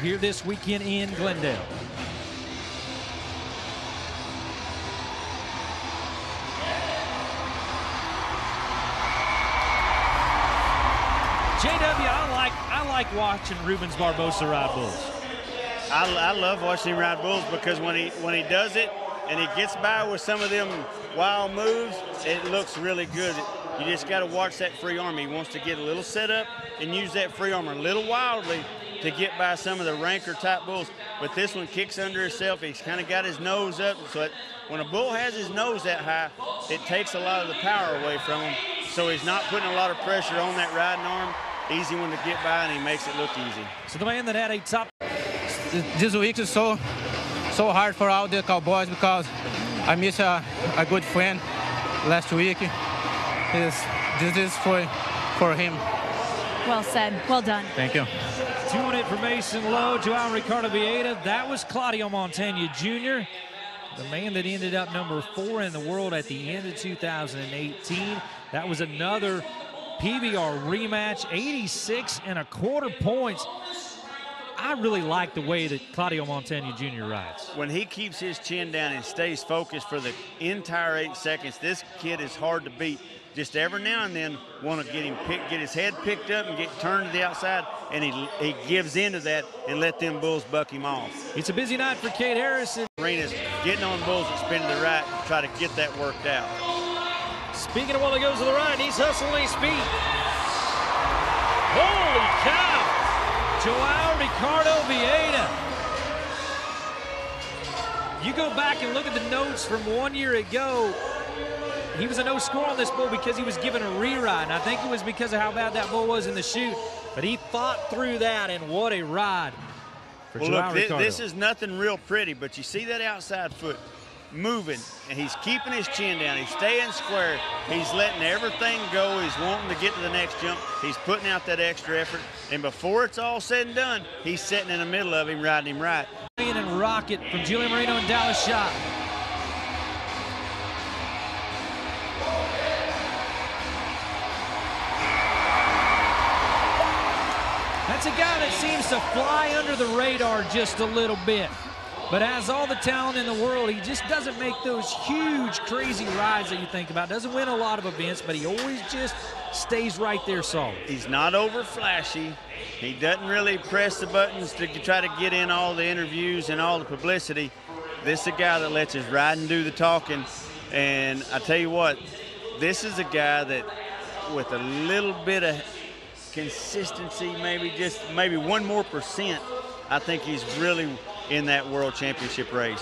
here this weekend in Glendale. JW, I like watching Rubens Barbosa ride bulls. I love watching him ride bulls because when he does it and he gets by with some of them wild moves, it looks really good. You just got to watch that free arm. He wants to get a little set up and use that free arm a little wildly to get by some of the ranker type bulls. But this one kicks under himself. He's kind of got his nose up. So when a bull has his nose that high, it takes a lot of the power away from him. So he's not putting a lot of pressure on that riding arm. Easy one to get by, and he makes it look easy. So the man that had a top... This week is so hard for all the Cowboys because I missed a good friend last week. This is for him. Well said. Well done. Thank you. 2 for Mason Lowe, Joao Ricardo Vieira. That was Cláudio Montanha Jr., the man that ended up number 4 in the world at the end of 2018. That was another PBR rematch, 86.25 points. I really like the way that Cláudio Montanha Jr. rides. When he keeps his chin down and stays focused for the entire 8 seconds, this kid is hard to beat. Just every now and then want to get his head picked up and get turned to the outside, and he gives into that and let them bulls buck him off. It's a busy night for Kate Harrison. Arena's getting on bulls and spinning to the right to try to get that worked out. Speaking of one that goes to the right, he's hustling his feet. Holy cow! Joao Ricardo Vieira. You go back and look at the notes from 1 year ago. He was a no score on this bull because he was given a reride. And I think it was because of how bad that bull was in the chute. But he fought through that, and what a ride for Joao Ricardo. This is nothing real pretty, but you see that outside foot moving, and he's keeping his chin down. He's staying square. He's letting everything go. He's wanting to get to the next jump. He's putting out that extra effort. And before it's all said and done, he's sitting in the middle of him, riding him right. And Rocket from Julian Moreno and Dallas Shot. That's a guy that seems to fly under the radar just a little bit. But has all the talent in the world. He just doesn't make those huge, crazy rides that you think about. Doesn't win a lot of events, but he always just stays right there solid. He's not over flashy. He doesn't really press the buttons to try to get in all the interviews and all the publicity. This is a guy that lets his riding do the talking. And I tell you what, this is a guy that with a little bit of consistency, maybe 1% more, I think he's really in that world championship race.